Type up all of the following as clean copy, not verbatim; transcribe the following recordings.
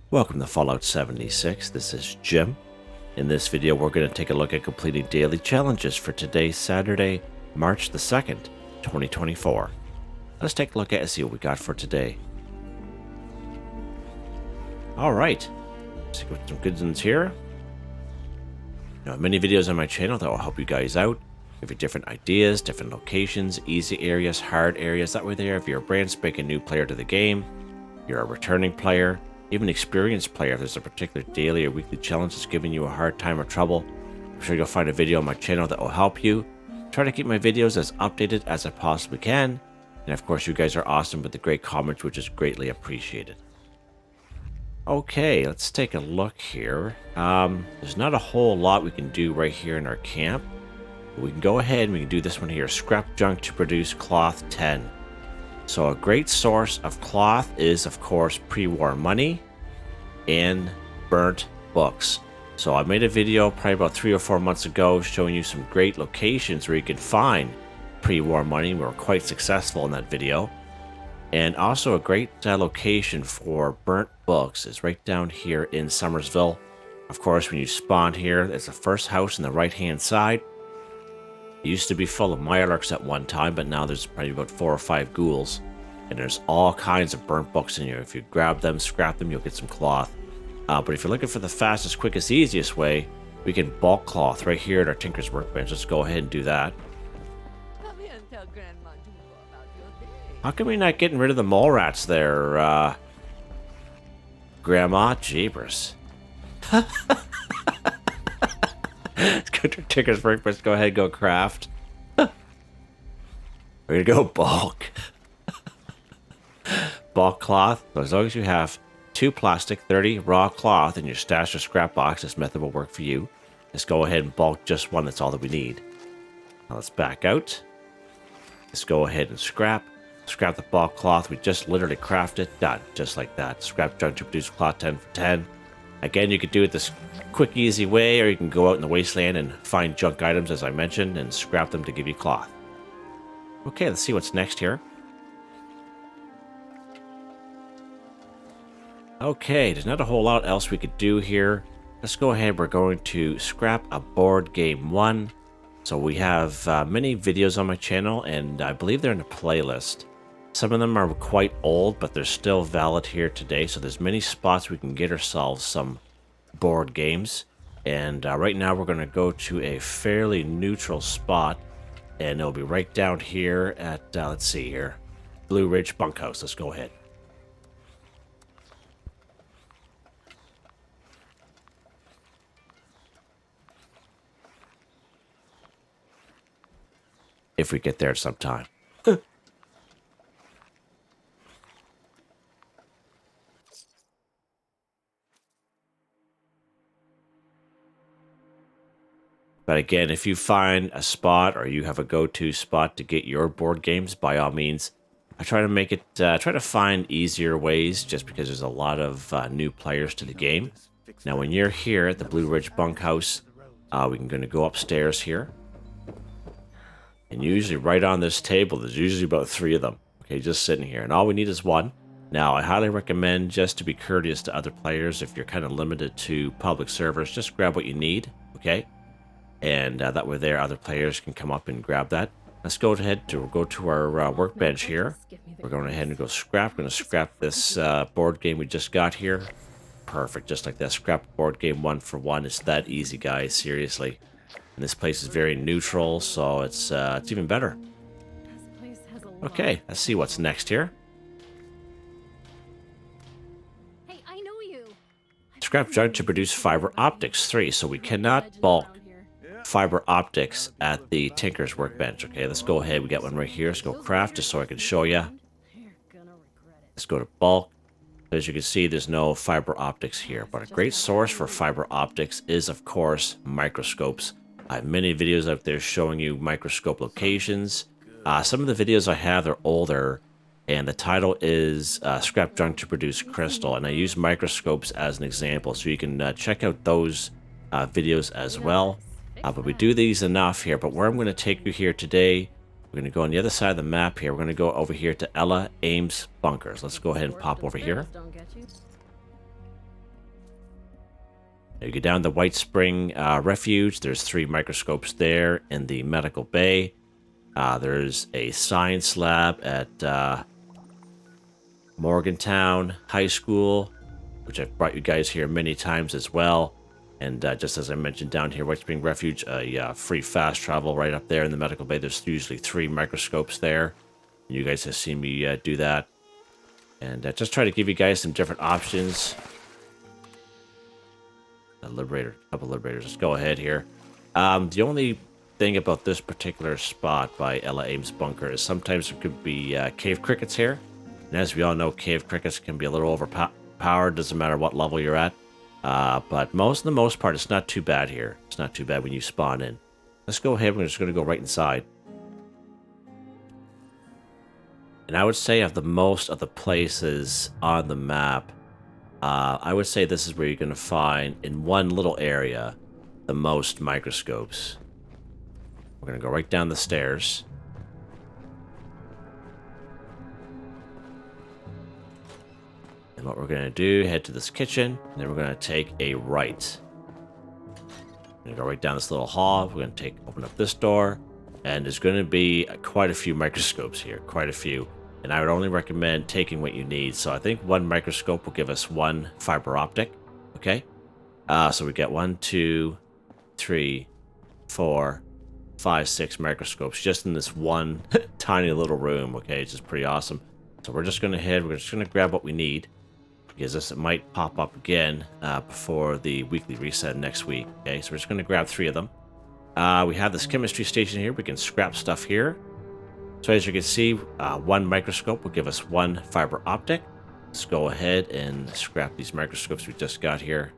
Welcome to Fallout 76, this is Jim. In this video we're going to take a look at completing daily challenges for today, Saturday, March the 2nd, 2024. Let's take a look at and see what we got for today. Alright, let's get some good ones here. I have many videos on my channel that will help you guys out. Give you different ideas, different locations, easy areas, hard areas that were there. If you're a brand spanking new player to the game, you're a returning player, even experienced player, if there's a particular daily or weekly challenge that's giving you a hard time or trouble, I'm sure you'll find a video on my channel that will help you. Try to keep my videos as updated as I possibly can. And of course, you guys are awesome with the great comments, which is greatly appreciated. Okay, let's take a look here. There's not a whole lot we can do right here in our camp. But we can go ahead and we can do this one here. Scrap junk to produce cloth 10. So a great source of cloth is, of course, pre-war money and burnt books. So I made a video probably about 3 or 4 months ago showing you some great locations where you can find pre-war money. We were quite successful in that video. And also a great location for burnt books is right down here in Summersville. Of course, when you spawn here, it's the first house on the right-hand side. It used to be full of mirelurks at one time, but now there's probably about 4 or 5 ghouls. And there's all kinds of burnt books in here. If you grab them, scrap them, you'll get some cloth. But if you're looking for the fastest, quickest, easiest way, we can bulk cloth right here at our Tinker's Workbench. Let's go ahead and do that. Come here and tell Grandma Duva about your day. How come we're not getting rid of the mole rats there, Grandma? Jeepers. Let's go to Tinker's Workbench. Go ahead and go craft. We're gonna go bulk. Bulk cloth. So as long as you have 2 plastic, 30 raw cloth in your stash or scrap box, this method will work for you. Let's go ahead and bulk just one. That's all that we need. Now let's back out. Let's go ahead and scrap the bulk cloth. We just literally crafted. Done. Just like that. Scrap junk to produce cloth 10 for 10. Again, you could do it this quick, easy way, or you can go out in the wasteland and find junk items, as I mentioned, and scrap them to give you cloth. Okay, let's see what's next here. Okay, there's not a whole lot else we could do here. Let's go ahead. We're going to scrap a board game 1. So we have many videos on my channel, and I believe they're in a playlist. Some of them are quite old, but they're still valid here today. So there's many spots we can get ourselves some board games. And right now we're going to go to a fairly neutral spot. And it'll be right down here at, let's see here, Blue Ridge Bunkhouse. Let's go ahead. If we get there sometime. But again, if you find a spot or you have a go-to spot to get your board games, by all means, I try to make it, try to find easier ways just because there's a lot of new players to the game. Now, when you're here at the Blue Ridge Bunkhouse, we're going to go upstairs here. And usually right on this table, there's usually about 3 of them. Okay, just sitting here. And all we need is 1. Now, I highly recommend, just to be courteous to other players, if you're kind of limited to public servers, just grab what you need, okay? And that way there, other players can come up and grab that. Let's go ahead to go to our workbench here. We're going ahead and go scrap. We're going to scrap this board game we just got here. Perfect, just like that. Scrap board game 1 for 1. It's that easy, guys, seriously. And this place is very neutral, so it's even better. Okay, let's see what's next here. Hey, I know you. Scrap junk to produce fiber optics 3. So we cannot bulk fiber optics at the Tinker's Workbench. Okay, let's go ahead. We got one right here. Let's go craft just so I can show you. Let's go to bulk. As you can see, there's no fiber optics here, but a great source for fiber optics is, of course, microscopes. I have many videos out there showing you microscope locations. Some of the videos I have are older, and the title is Scrap Junk to Produce Crystal, and I use microscopes as an example, so you can check out those videos as well. But we do these enough here, but where I'm going to take you here today, we're going to go on the other side of the map here. We're going to go over here to Ella Ames Bunkers. Let's go ahead and pop over here. You go down the White Spring Refuge. There's 3 microscopes there in the medical bay. There's a science lab at Morgantown High School, which I've brought you guys here many times as well. And just as I mentioned down here, White Spring Refuge, free fast travel right up there in the medical bay. There's usually 3 microscopes there. You guys have seen me do that. And just try to give you guys some different options. A couple liberators. Let's go ahead here. The only thing about this particular spot by Ella Ames Bunker is sometimes there could be cave crickets here. And as we all know, cave crickets can be a little overpowered. Doesn't matter what level you're at. But for the most part, it's not too bad here. It's not too bad when you spawn in. Let's go ahead. We're just going to go right inside. And I would say of the most of the places on the map, I would say this is where you're going to find, in one little area, the most microscopes. We're going to go right down the stairs. And what we're going to do, head to this kitchen, and then we're going to take a right. We're going to go right down this little hall. We're going to open up this door, and there's going to be quite a few microscopes here, quite a few. And I would only recommend taking what you need. So I think 1 microscope will give us 1 fiber optic. Okay. So we get 1, 2, 3, 4, 5, 6 microscopes just in this one tiny little room. Okay. It's just pretty awesome. So we're just going to we're just going to grab what we need, because this might pop up again before the weekly reset next week. Okay. So we're just going to grab 3 of them. We have this chemistry station here. We can scrap stuff here. So as you can see, 1 microscope will give us 1 fiber optic. Let's go ahead and scrap these microscopes we just got here.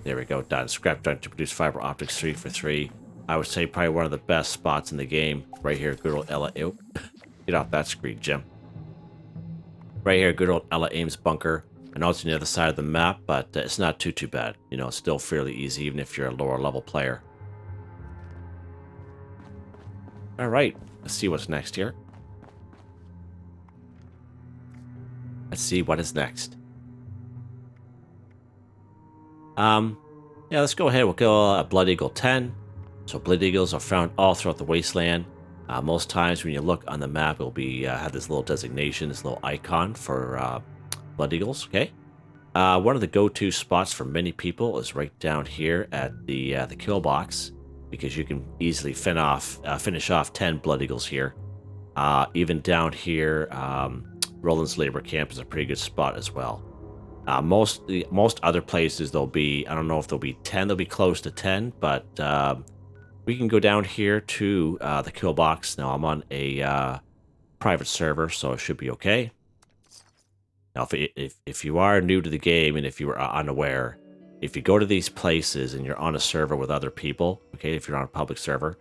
There we go, done. Scrap done to produce fiber optics 3 for 3. I would say probably one of the best spots in the game. Right here, good old Ella... Oh, get off that screen, Jim. Right here, good old Ella Ames Bunker. I know it's on the other side of the map, but it's not too bad. You know, it's still fairly easy, even if you're a lower level player. Alright. Let's see what's next here. Let's see what is next. Yeah, let's go ahead. We'll go Blood Eagle 10. So Blood Eagles are found all throughout the wasteland. Most times when you look on the map, it'll be have this little designation, this little icon for Blood Eagles. Okay. One of the go-to spots for many people is right down here at the kill box, because you can easily finish off 10 Blood Eagles here. Even down here, Roland's Labor Camp is a pretty good spot as well. Most other places, there'll be, I don't know if there'll be 10, they'll be close to 10, but we can go down here to the kill box. Now I'm on a private server, so it should be okay. Now, if you are new to the game and if you are unaware, if you go to these places and you're on a server with other people, okay, if you're on a public server,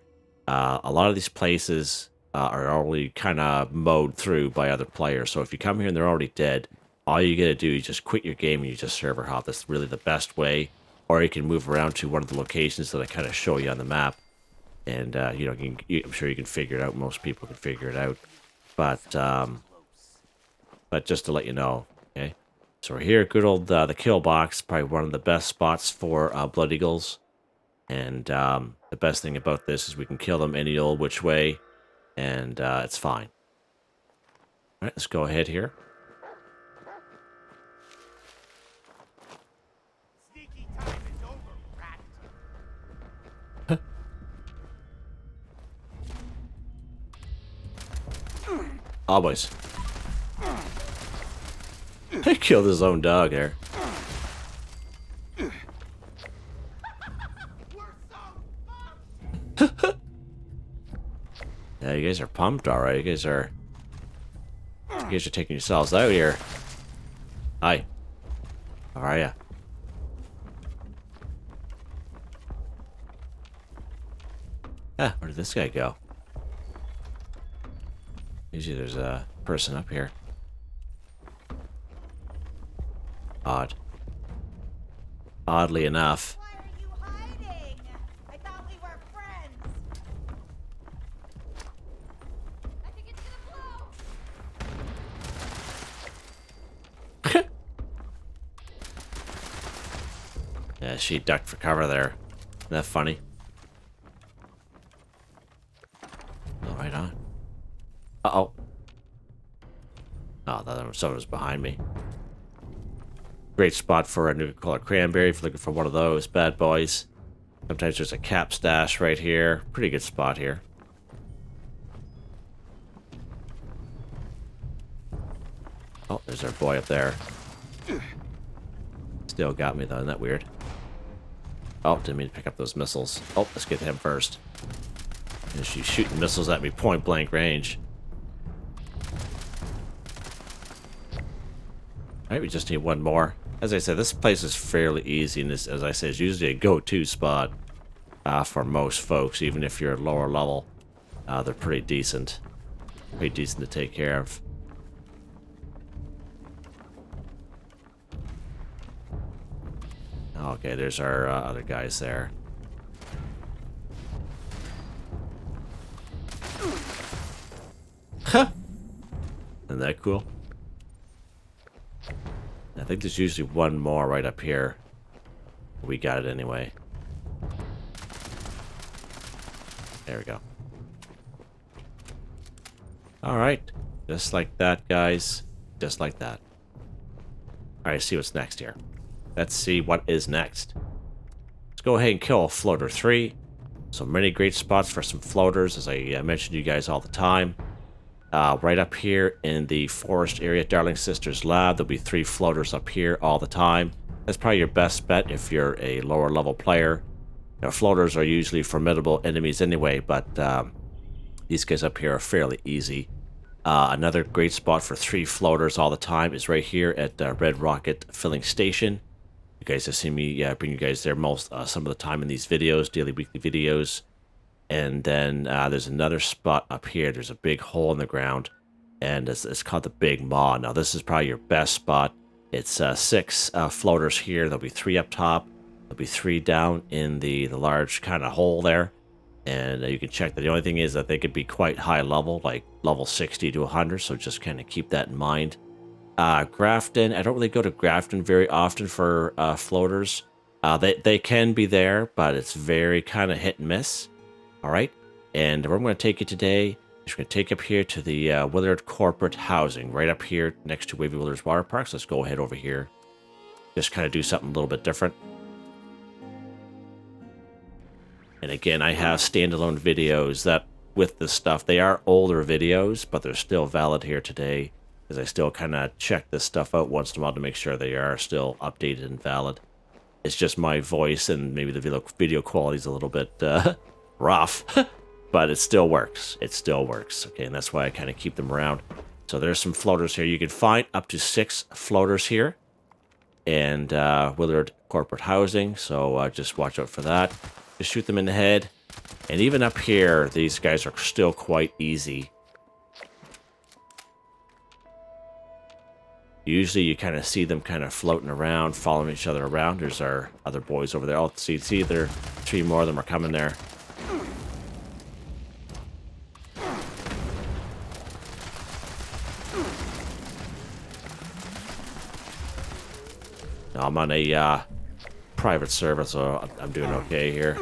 a lot of these places are already kind of mowed through by other players. So if you come here and they're already dead, all you gotta do is just quit your game and you just server hop. That's really the best way. Or you can move around to one of the locations that I kind of show you on the map, and you know, I'm sure you can figure it out. Most people can figure it out, but just to let you know, okay. So we're here, good old the kill box, probably one of the best spots for Blood Eagles. And the best thing about this is we can kill them any old which way, and it's fine. All right, let's go ahead here. Sneaky time is over, rat. Always. He killed his own dog there. Yeah, you guys are pumped, all right. You guys are taking yourselves out here. Hi. How are ya? Ah, where did this guy go? Usually there's a person up here. Odd. Oddly enough. Why are you hiding? I thought we were friends. I think it's gonna blow. Yeah, she ducked for cover there. Isn't that funny? Oh, right on. Uh-oh. Oh, that someone was behind me. Great spot for a Nuka-Cola Cranberry if you're looking for one of those bad boys. Sometimes there's a cap stash right here. Pretty good spot here. Oh, there's our boy up there. Still got me though, isn't that weird? Oh, didn't mean to pick up those missiles. Oh, let's get him first. And she's shooting missiles at me point blank range. Alright, we just need one more. As I said, this place is fairly easy, and this, as I said, is usually a go-to spot for most folks, even if you're lower level. They're pretty decent. Pretty decent to take care of. Okay, there's our other guys there. Huh! Isn't that cool? I think there's usually one more right up here. We got it anyway. There we go. Alright. Just like that, guys. Just like that. Alright, see what's next here. Let's see what is next. Let's go ahead and kill floater 3. So many great spots for some floaters, as I mentioned to you guys all the time. Right up here in the forest area, Darling Sisters Lab, there'll be 3 floaters up here all the time. That's probably your best bet if you're a lower level player. You know, floaters are usually formidable enemies anyway, but these guys up here are fairly easy. Another great spot for 3 floaters all the time is right here at Red Rocket Filling Station. You guys have seen me bring you guys there some of the time in these videos, daily, weekly videos. And then there's another spot up here. There's a big hole in the ground, and it's called the Big Maw. Now, this is probably your best spot. It's 6 floaters here. There'll be 3 up top. There'll be 3 down in the large kind of hole there. And you can check that. The only thing is that they could be quite high level, like level 60 to 100, so just kind of keep that in mind. Grafton, I don't really go to Grafton very often for floaters. They can be there, but it's very kind of hit and miss. All right, and where I'm going to take you today is we're going to take you up here to the Willard Corporate Housing, right up here next to Wavy Willard's Water Parks. Let's go ahead over here. Just kind of do something a little bit different. And again, I have standalone videos that with this stuff. They are older videos, but they're still valid here today, because I still kind of check this stuff out once in a while to make sure they are still updated and valid. It's just my voice, and maybe the video quality is a little bit rough, but it still works. It still works. Okay, and that's why I kind of keep them around. So there's some floaters here. You can find up to 6 floaters here, and Willard Corporate Housing. So just watch out for that. Just shoot them in the head. And even up here, these guys are still quite easy. Usually you kind of see them kind of floating around, following each other around. There's our other boys over there. Oh, see there, 3 more of them are coming there. Now, I'm on a private server, so I'm doing okay here.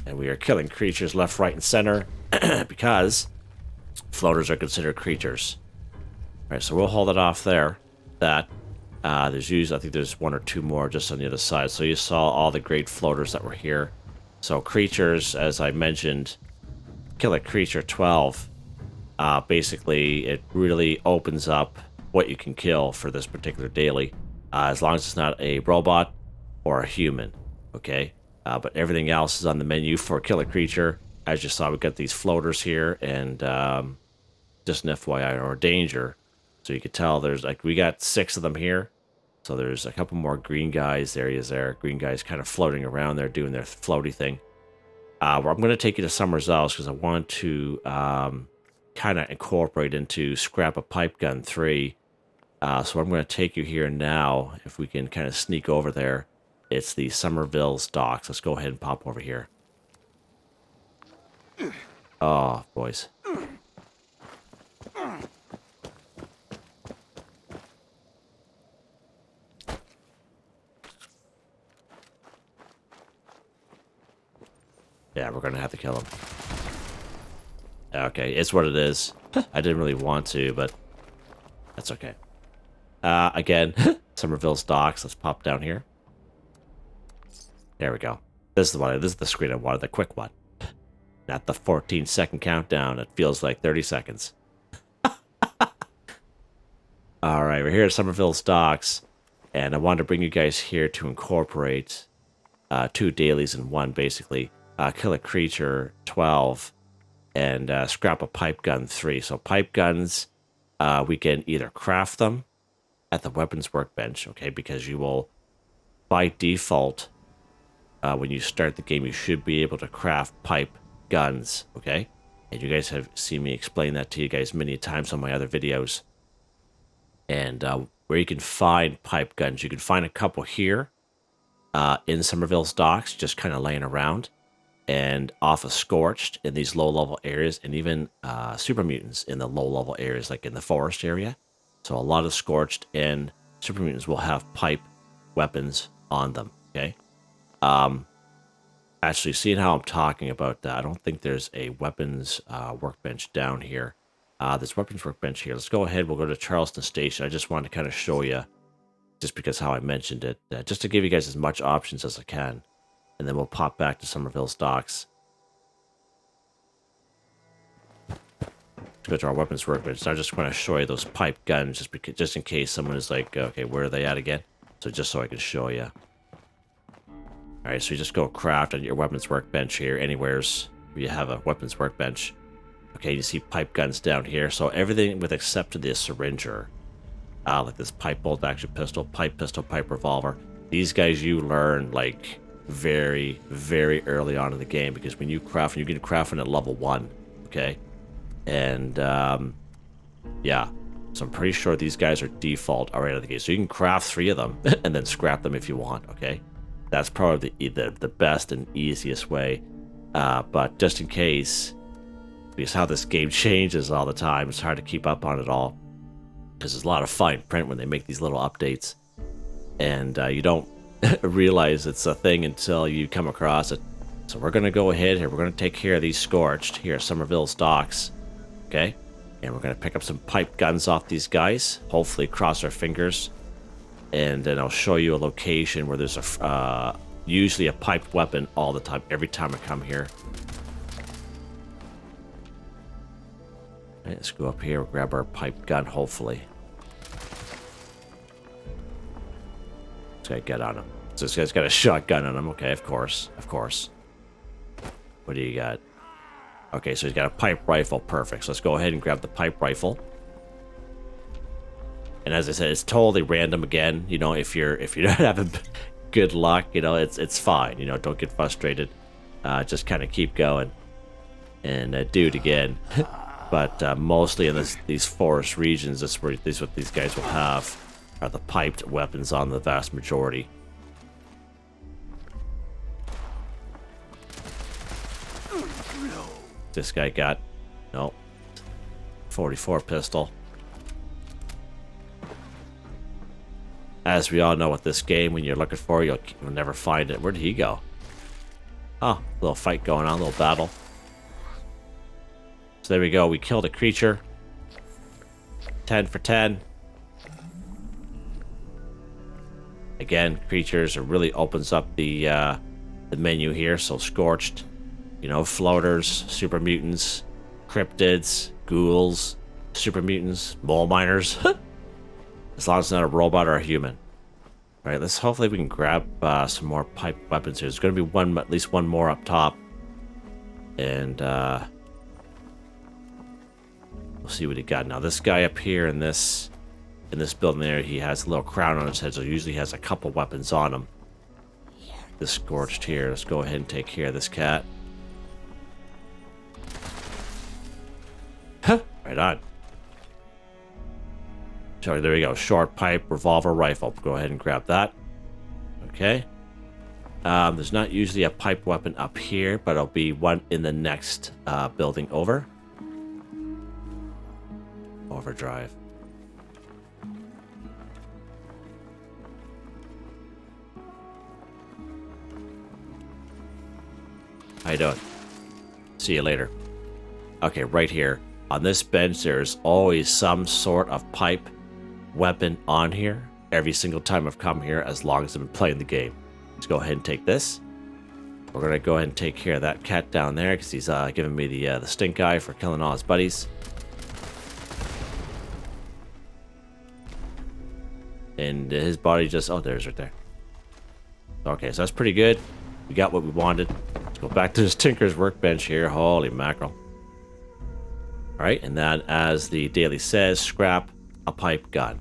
And we are killing creatures left, right, and center because floaters are considered creatures. All right, so we'll hold it off there. There's usually, I think there's 1 or 2 more just on the other side. So you saw all the great floaters that were here. So creatures, as I mentioned, kill a creature 12. Basically, it really opens up what you can kill for this particular daily, as long as it's not a robot or a human, okay? But everything else is on the menu for kill a creature. As you saw, we've got these floaters here, and just an FYI, or danger. So you could tell there's, like, we got 6 of them here. So there's a couple more green guys. There he is there. Green guys kind of floating around there doing their floaty thing. I'm going to take you to Summers House because I want to kind of incorporate into Scrap a Pipe Gun 3. So I'm going to take you here now, if we can kind of sneak over there. It's the Somerville's docks. Let's go ahead and pop over here. Oh, boys. Yeah, we're gonna have to kill him. Okay, it's what it is. I didn't really want to, but that's okay. Again, Somerville's docks. Let's pop down here. There we go. This is the one. This is the screen I wanted, the quick one. Not the 14-second countdown. It feels like 30 seconds. All right, we're here at Somerville's docks, and I wanted to bring you guys here to incorporate 2 dailies in one, basically. Kill a creature 12 and scrap a pipe gun 3. So pipe guns, we can either craft them at the weapons workbench, okay, because you will, by default, when you start the game, you should be able to craft pipe guns, okay? And you guys have seen me explain that to you guys many times on my other videos. And where you can find pipe guns, you can find a couple here in Somerville's docks, just kind of laying around, and off of Scorched in these low-level areas, and even super mutants in the low-level areas, like in the forest area. So a lot of Scorched and super mutants will have pipe weapons on them, okay? Actually, seeing how I'm talking about that, I don't think there's a weapons workbench down here. There's weapons workbench here. Let's go ahead. We'll go to Charleston Station. I just wanted to kind of show you, just because how I mentioned it, just to give you guys as much options as I can. And then we'll pop back to Somerville's docks. Let's go to our weapons workbench. So I just want to show you those pipe guns, just in case someone is like, okay, where are they at again? So just so I can show you. All right, so you just go craft on your weapons workbench here, anywheres where you have a weapons workbench. Okay, you see pipe guns down here. So everything with except the syringer, like this pipe bolt action pistol, pipe revolver. These guys you learn like very, very early on in the game, because when you craft, you can craft them at level 1. Okay, and yeah, so I'm pretty sure these guys are default already out of the game. So you can craft 3 of them and then scrap them if you want. Okay, that's probably the best and easiest way. But just in case, because how this game changes all the time, it's hard to keep up on it all, because there's a lot of fine print when they make these little updates, and you don't realize it's a thing until you come across it. So we're going to go ahead here. We're going to take care of these Scorched here at Somerville's docks, okay? And we're going to pick up some pipe guns off these guys, hopefully cross our fingers, and then I'll show you a location where there's usually a piped weapon all the time, every time I come here. Right, let's go up here, grab our pipe gun, hopefully. This guy got on him. So this guy's got a shotgun on him. Okay, of course. Of course. What do you got? Okay, so he's got a pipe rifle. Perfect. So let's go ahead and grab the pipe rifle. And as I said, it's totally random again. You know, if you're not having good luck, you know, it's fine. You know, don't get frustrated. Just kind of keep going and do it again. But mostly in these forest regions, that's what these guys will have, are the piped weapons on the vast majority. This guy got, no, 44 pistol. As we all know with this game, when you're looking for it, you'll never find it. Where did he go? Oh, a little fight going on, a little battle. So there we go. We killed a creature. 10 for 10. Again, creatures, it really opens up the menu here. So Scorched, you know, floaters, super mutants, cryptids, ghouls, super mutants, mole miners. As long as it's not a robot or a human. All right, let's hopefully we can grab some more pipe weapons here. There's going to be at least one more up top, and we'll see what he got. Now this guy up here in this building there, he has a little crown on his head, so he usually has a couple weapons on him. This Scorched here. Let's go ahead and take care of this cat. Huh, right on. So there we go. Short pipe, revolver, rifle. Go ahead and grab that. Okay. There's not usually a pipe weapon up here, but it'll be one in the next building over. Overdrive. How you doing? See you later. Okay, right here. On this bench, there's always some sort of pipe weapon on here. Every single time I've come here, as long as I've been playing the game. Let's go ahead and take this. We're going to go ahead and take care of that cat down there, because he's giving me the stink eye for killing all his buddies. And his body just... Oh, there's right there. Okay, so that's pretty good. We got what we wanted. Let's go back to this Tinker's workbench here. Holy mackerel. Alright, and then as the daily says, scrap a pipe gun.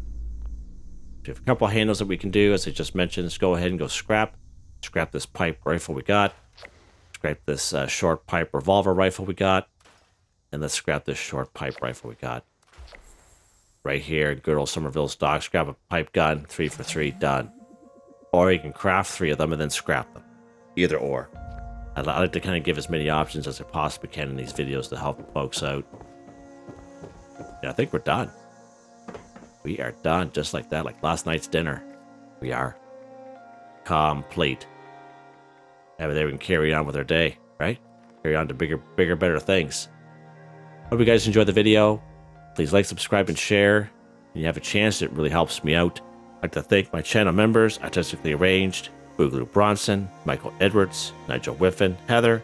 We have a couple of handles that we can do, as I just mentioned. Let's go ahead and go scrap. Scrap this pipe rifle we got. Scrap this short pipe revolver rifle we got. And let's scrap this short pipe rifle we got. Right here, good old Somerville stock. Scrap a pipe gun, 3 for 3, done. Or you can craft 3 of them and then scrap them. Either or. I like to kind of give as many options as I possibly can in these videos to help folks out. Yeah, I think we're done. We are done, just like that, like last night's dinner. We are complete. Yeah, but they can carry on with their day, right? Carry on to bigger, better things. Hope you guys enjoyed the video. Please like, subscribe, and share. When you have a chance, it really helps me out. I'd like to thank my channel members, Artistically Arranged, Boogaloo Bronson, Michael Edwards, Nigel Wiffen, Heather,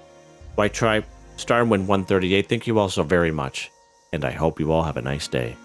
Whitetribe, Starwind138. Thank you all so very much, and I hope you all have a nice day.